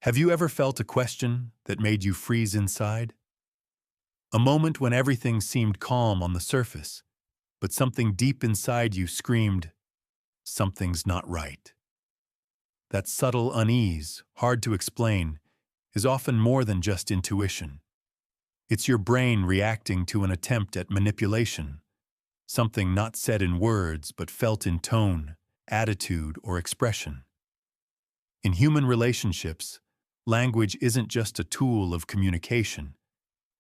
Have you ever felt a question that made you freeze inside? A moment when everything seemed calm on the surface, but something deep inside you screamed, "Something's not right." That subtle unease, hard to explain, is often more than just intuition. It's your brain reacting to an attempt at manipulation, something not said in words but felt in tone, attitude, or expression. In human relationships, language isn't just a tool of communication,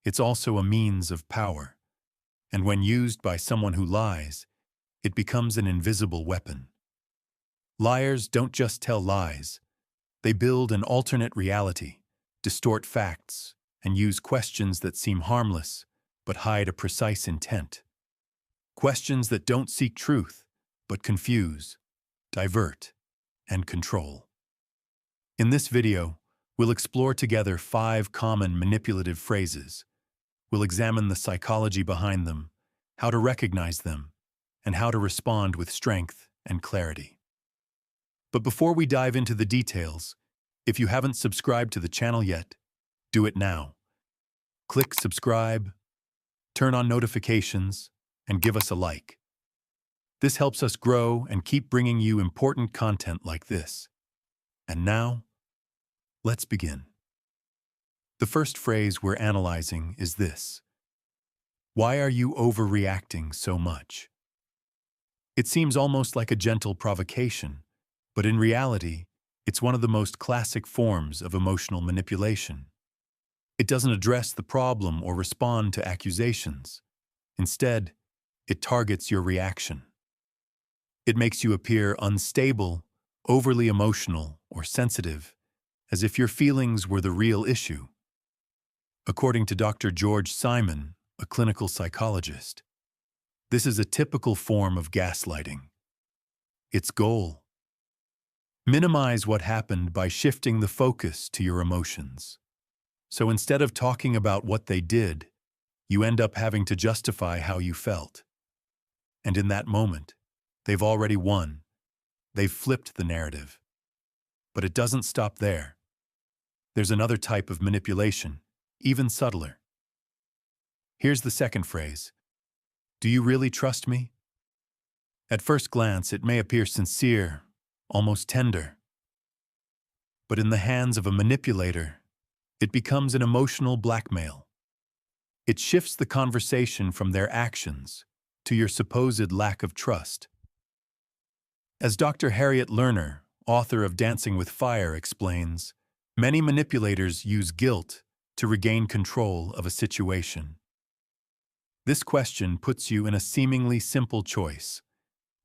it's also a means of power. And when used by someone who lies, it becomes an invisible weapon. Liars don't just tell lies, they build an alternate reality, distort facts, and use questions that seem harmless but hide a precise intent. Questions that don't seek truth, but confuse, divert, and control. In this video, we'll explore together 5 common manipulative phrases. We'll examine the psychology behind them, how to recognize them, and how to respond with strength and clarity. But before we dive into the details, if you haven't subscribed to the channel yet, do it now. Click subscribe, turn on notifications, and give us a like. This helps us grow and keep bringing you important content like this. And now, let's begin. The first phrase we're analyzing is this: why are you overreacting so much? It seems almost like a gentle provocation, but in reality, it's one of the most classic forms of emotional manipulation. It doesn't address the problem or respond to accusations. Instead, it targets your reaction. It makes you appear unstable, overly emotional, or sensitive, as if your feelings were the real issue. According to Dr. George Simon, a clinical psychologist, this is a typical form of gaslighting. Its goal: minimize what happened by shifting the focus to your emotions. So instead of talking about what they did, you end up having to justify how you felt. And in that moment, they've already won. They've flipped the narrative. But it doesn't stop there. There's another type of manipulation, even subtler. Here's the second phrase: do you really trust me? At first glance, it may appear sincere, almost tender. But in the hands of a manipulator, it becomes an emotional blackmail. It shifts the conversation from their actions to your supposed lack of trust. As Dr. Harriet Lerner, author of Dancing with Fire, explains, many manipulators use guilt to regain control of a situation. This question puts you in a seemingly simple choice: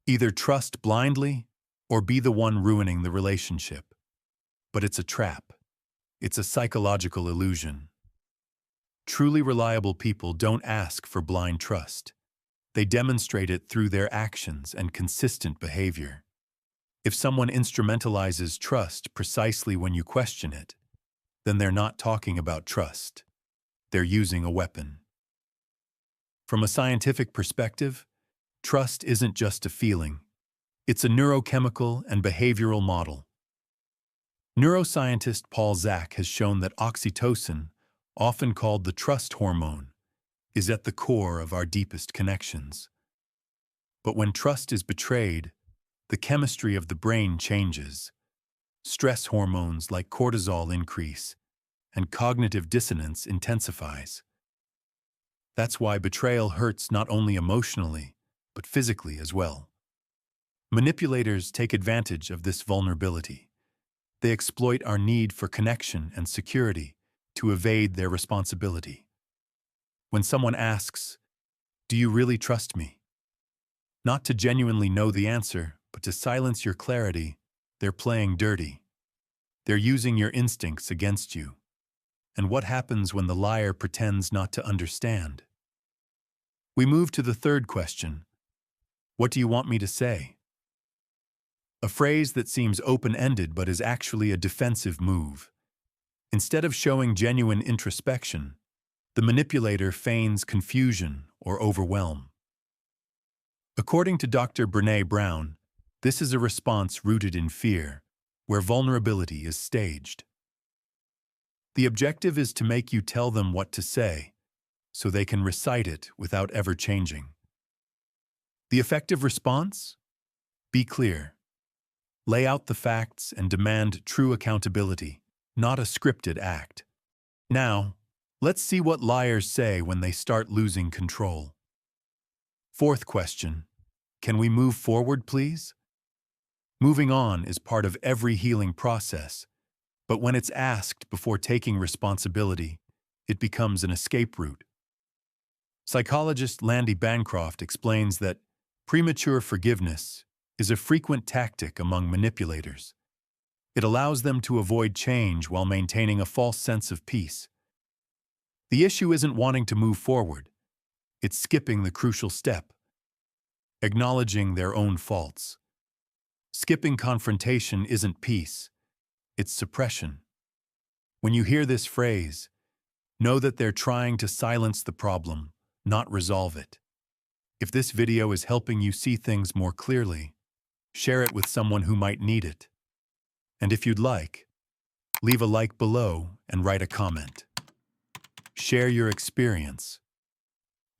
either trust blindly or be the one ruining the relationship. But it's a trap. It's a psychological illusion. Truly reliable people don't ask for blind trust. They demonstrate it through their actions and consistent behavior. If someone instrumentalizes trust precisely when you question it, then they're not talking about trust. They're using a weapon. From a scientific perspective, trust isn't just a feeling. It's a neurochemical and behavioral model. Neuroscientist Paul Ekman has shown that oxytocin, often called the trust hormone, is at the core of our deepest connections. But when trust is betrayed, the chemistry of the brain changes. Stress hormones like cortisol increase, and cognitive dissonance intensifies. That's why betrayal hurts not only emotionally, but physically as well. Manipulators take advantage of this vulnerability. They exploit our need for connection and security to evade their responsibility. When someone asks, "Do you really trust me?" not to genuinely know the answer, but to silence your clarity, they're playing dirty. They're using your instincts against you. And what happens when the liar pretends not to understand? We move to the third question: what do you want me to say? A phrase that seems open-ended but is actually a defensive move. Instead of showing genuine introspection, the manipulator feigns confusion or overwhelm. According to Dr. Brené Brown, this is a response rooted in fear, where vulnerability is staged. The objective is to make you tell them what to say, so they can recite it without ever changing. The effective response? Be clear. Lay out the facts and demand true accountability, not a scripted act. Now, let's see what liars say when they start losing control. Fourth question. Can we move forward, please? Moving on is part of every healing process, but when it's asked before taking responsibility, it becomes an escape route. Psychologist Landy Bancroft explains that premature forgiveness is a frequent tactic among manipulators. It allows them to avoid change while maintaining a false sense of peace. The issue isn't wanting to move forward. It's skipping the crucial step, acknowledging their own faults. Skipping confrontation isn't peace, it's suppression. When you hear this phrase, know that they're trying to silence the problem, not resolve it. If this video is helping you see things more clearly, share it with someone who might need it. And if you'd like, leave a like below and write a comment. Share your experience.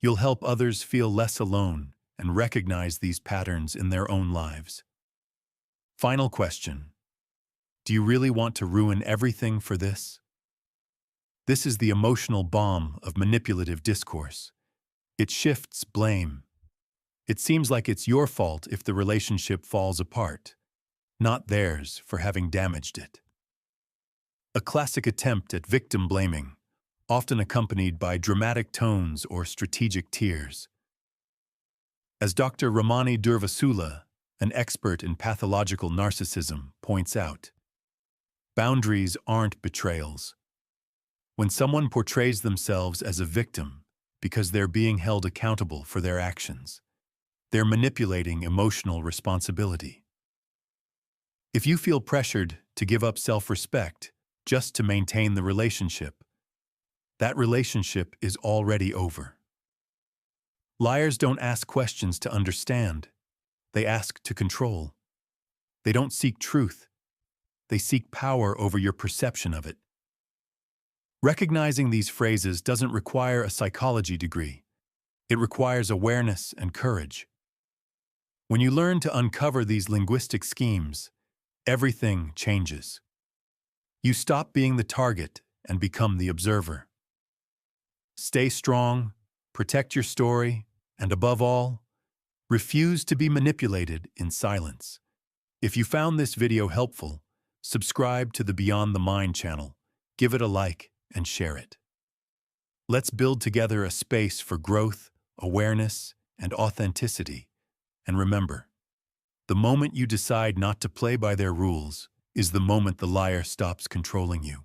You'll help others feel less alone and recognize these patterns in their own lives. Final question. Do you really want to ruin everything for this? This is the emotional bomb of manipulative discourse. It shifts blame. It seems like it's your fault if the relationship falls apart, not theirs for having damaged it. A classic attempt at victim blaming, often accompanied by dramatic tones or strategic tears. As Dr. Ramani Durvasula, an expert in pathological narcissism, points out, boundaries aren't betrayals. When someone portrays themselves as a victim because they're being held accountable for their actions, they're manipulating emotional responsibility. If you feel pressured to give up self-respect just to maintain the relationship, that relationship is already over. Liars don't ask questions to understand. They ask to control. They don't seek truth. They seek power over your perception of it. Recognizing these phrases doesn't require a psychology degree. It requires awareness and courage. When you learn to uncover these linguistic schemes, everything changes. You stop being the target and become the observer. Stay strong, protect your story, and above all, refuse to be manipulated in silence. If you found this video helpful, subscribe to the Beyond the Mind channel, give it a like, and share it. Let's build together a space for growth, awareness, and authenticity. And remember, the moment you decide not to play by their rules is the moment the liar stops controlling you.